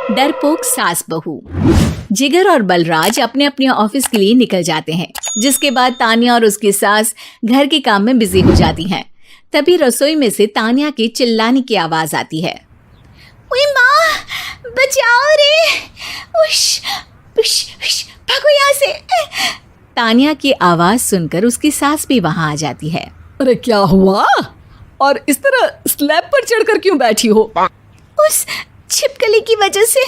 डरपोक सास बहू। जिगर और बलराज अपने अपने ऑफिस के लिए निकल जाते हैं, जिसके बाद तानिया और उसकी सास घर के काम में बिजी हो जाती हैं। तभी रसोई में से तानिया के चिल्लाने की आवाज आती है। ओए माँ, बचाओ रे, उश, उश, उश, भागो यहाँ से। तानिया की आवाज सुनकर उसकी सास भी वहां आ जाती है। अरे क्या हुआ? और इस तरह स्लैब पर चढ़कर क्यों बैठी हो? उस छिपकली की वजह से।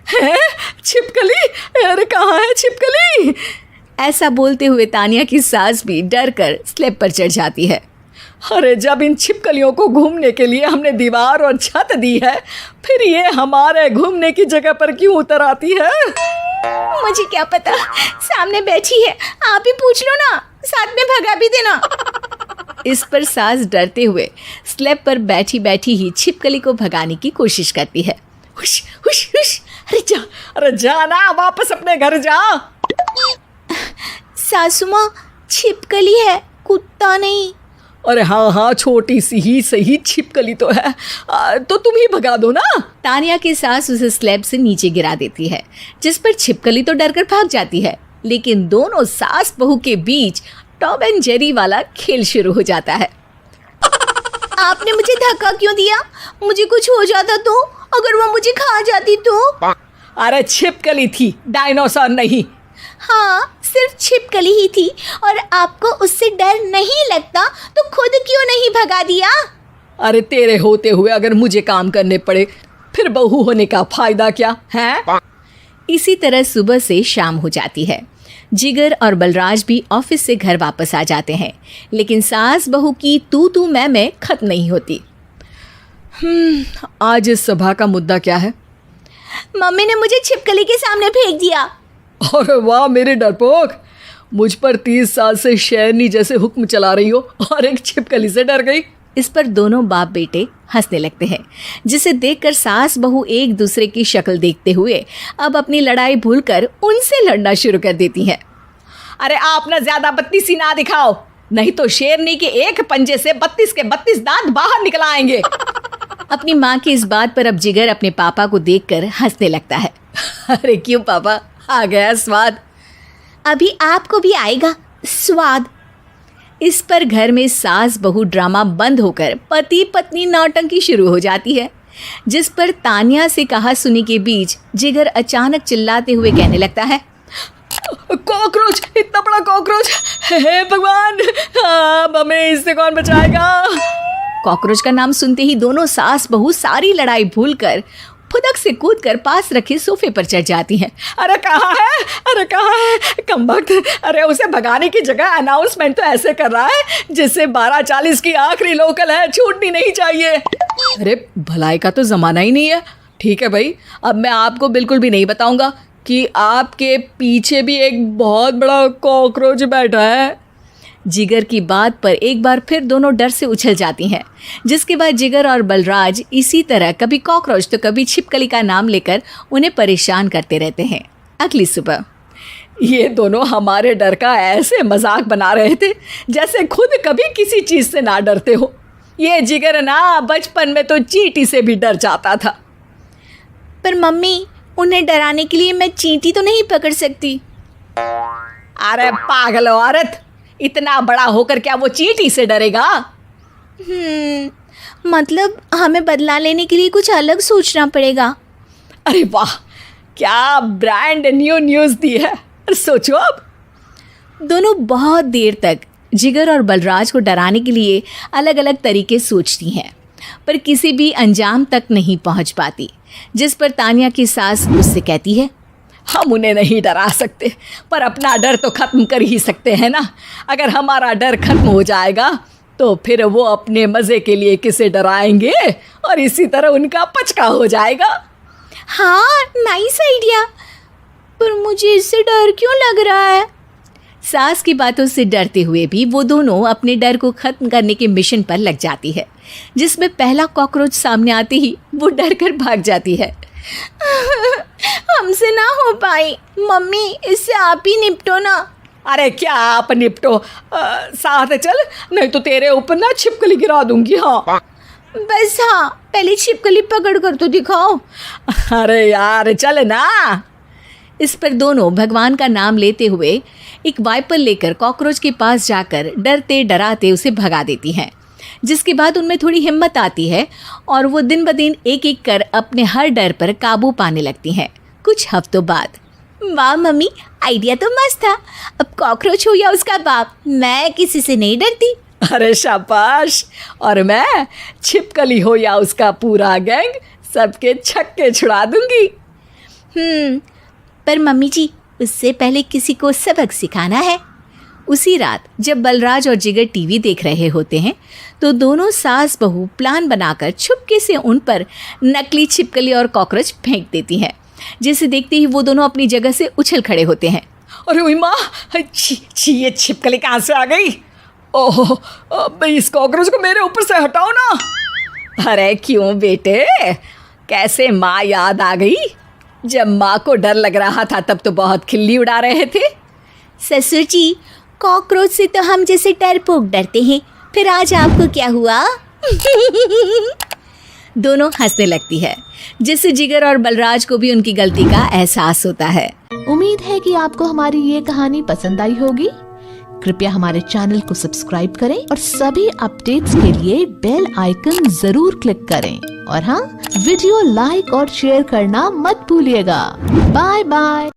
है? छिपकली? अरे कहाँ है छिपकली? ऐसा बोलते हुए तानिया की सास भी डर कर स्लैब पर चढ़ जाती है। अरे जब इन छिपकलियों को घूमने के लिए हमने दीवार और छत दी है, फिर ये हमारे घूमने की जगह पर क्यों उतर आती है? मुझे क्या पता, सामने बैठी है, आप ही पूछ लो ना, साथ में भगा भी देना। इस पर सास डरते हुए स्लैब पर बैठी बैठी ही छिपकली को भगाने की कोशिश करती है। हुश, हुश, हुश, अरे जा ना, वापस अपने घर जा। सासू माँ, छिपकली है, कुत्ता नहीं। अरे हाँ, छोटी सी ही सही छिपकली तो है, तो तुम ही भगा दो ना। तानिया की सास उसे स्लैब से नीचे गिरा देती है, जिस पर छिपकली तो डरकर भाग जाती है। लेकिन दोनों सास बहू के बीच टॉम एंड जेरी वाला खेल शुरू हो जाता है। आपने मुझे धक्का क्यों दिया? मुझे कुछ हो जाता तो? अगर वो मुझे खा जाती तो? अरे छिपकली थी, डायनासोर नहीं। हाँ, सिर्फ छिपकली ही थी, और आपको उससे डर नहीं लगता तो खुद क्यों नहीं भगा दिया? अरे तेरे होते हुए अगर मुझे काम करने पड़े, फिर बहू होने का फायदा क्या है? इसी तरह सुबह से शाम हो जाती है। जिगर और बलराज भी ऑफिस से घर वापस आ जाते हैं, लेकिन सास बहू की तू मैं खत्म नहीं होती। आज इस सभा का मुद्दा क्या है? मम्मी ने मुझे छिपकली के सामने फेंक दिया। अरे वाह मेरे डरपोक, मुझ पर 30 साल से शेरनी जैसे हुक्म चला रही हो और एक छिपकली से डर गई। इस पर दोनों बाप बेटे हंसने लगते हैं, जिसे देखकर सास बहू एक दूसरे की शक्ल देखते हुए अब अपनी लड़ाई भूलकर उनसे लड़ना शुरू कर देती हैं। अरे आप ना ज्यादा बत्तीसी ना दिखाओ, नहीं तो शेरनी के एक पंजे से 32 के 32 दांत बाहर निकल आएंगे। अपनी माँ की इस बात पर अब जिगर अपने पापा को देखकर हंसने लगता है। अरे क्यों पापा, आ गया स्वाद। अभी आपको भी आएगा स्वाद। इस पर घर में सास बहू ड्रामा बंद होकर पति पत्नी नौटंकी शुरू हो जाती है, जिस पर तानिया से कहा सुनी के बीच जिगर अचानक चिल्लाते हुए कहने लगता है। कॉकरोच, इतना बड़ा कॉकरोच, हे भगवान, अब हमें इससे कौन बचाएगा? कॉकरोच का नाम सुनते ही दोनों सास बहू सारी लड़ाई भूलकर फुदक से कूदकर पास रखे सोफे पर चढ़ जाती हैं। अरे कहाँ है, अरे कहाँ है कमबख्त? अरे उसे भगाने की जगह अनाउंसमेंट तो ऐसे कर रहा है जिससे 12:40 की आखिरी लोकल है, छूटनी नहीं चाहिए। अरे भलाई का तो ज़माना ही नहीं है। ठीक है भाई, अब मैं आपको बिल्कुल भी नहीं बताऊंगा कि आपके पीछे भी एक बहुत बड़ा कॉकरोच बैठा है। जिगर की बात पर एक बार फिर दोनों डर से उछल जाती हैं, जिसके बाद जिगर और बलराज इसी तरह कभी कॉकरोच तो कभी छिपकली का नाम लेकर उन्हें परेशान करते रहते हैं। अगली सुबह ये दोनों हमारे डर का ऐसे मजाक बना रहे थे जैसे खुद कभी किसी चीज़ से ना डरते हो। ये जिगर ना बचपन में तो चींटी से भी डर जाता था। पर मम्मी, उन्हें डराने के लिए मैं चींटी तो नहीं पकड़ सकती। अरे पागल औरत, इतना बड़ा होकर क्या वो चींटी से डरेगा? मतलब हमें बदला लेने के लिए कुछ अलग सोचना पड़ेगा। अरे वाह, क्या ब्रांड न्यू न्यूज़ दी है। सोचो अब। दोनों बहुत देर तक जिगर और बलराज को डराने के लिए अलग अलग तरीके सोचती हैं, पर किसी भी अंजाम तक नहीं पहुंच पाती, जिस पर तानिया की सास उससे कहती है। हम उन्हें नहीं डरा सकते, पर अपना डर तो ख़त्म कर ही सकते हैं ना। अगर हमारा डर खत्म हो जाएगा तो फिर वो अपने मज़े के लिए किसे डराएंगे और इसी तरह उनका पचका हो जाएगा। हाँ, नाइस आइडिया, पर मुझे इससे डर क्यों लग रहा है? सास की बातों से डरते हुए भी वो दोनों अपने डर को ख़त्म करने के मिशन पर लग जाती है, जिसमें पहला कॉकरोच सामने आते ही वो डर कर भाग जाती है। हमसे ना हो पाई मम्मी, इससे आप ही निपटो ना। अरे क्या आप निपटो, साथ चल, नहीं तो तेरे ऊपर ना छिपकली गिरा दूंगी। हाँ बस हाँ, पहले छिपकली पकड़ कर तो दिखाओ। अरे यार चल ना। इस पर दोनों भगवान का नाम लेते हुए एक वाइपर लेकर कॉकरोच के पास जाकर डरते डराते उसे भगा देती हैं, जिसके बाद उनमें थोड़ी हिम्मत आती है और वो दिन ब दिन एक एक कर अपने हर डर पर काबू पाने लगती हैं। कुछ हफ्तों बाद, वाह मम्मी, आइडिया तो मस्त था। अब कॉकरोच हो या उसका बाप, मैं किसी से नहीं डरती। अरे शाबाश। और मैं छिपकली हो या उसका पूरा गैंग, सबके छक्के छुड़ा दूंगी। पर मम्मी जी, उससे पहले किसी को सबक सिखाना है। उसी रात जब बलराज और जिगर टीवी देख रहे होते हैं तो दोनों सास बहू प्लान बनाकर छुपके से उन पर नकली छिपकली और कॉकरोच फेंक देती हैं, जिसे देखते ही वो दोनों अपनी जगह से उछल खड़े होते हैं। अरे ओई माँ, छी ये छिपकली कहाँ से आ गई? ओह, अब इस कॉकरोच को मेरे ऊपर से हटाओ ना। अरे क्यों बेटे, कैसे माँ याद आ गई? जब माँ को डर लग रहा था तब तो बहुत खिल्ली उड़ा रहे थे। ससुर जी, कॉकरोच से तो हम जैसे डरपोक डरते हैं, फिर आज आपको क्या हुआ? दोनों हंसने लगती है, जिससे जिगर और बलराज को भी उनकी गलती का एहसास होता है। उम्मीद है कि आपको हमारी ये कहानी पसंद आई होगी। कृपया हमारे चैनल को सब्सक्राइब करें और सभी अपडेट्स के लिए बेल आइकन जरूर क्लिक करें। और हाँ, वीडियो लाइक और शेयर करना मत भूलिएगा। Bye bye.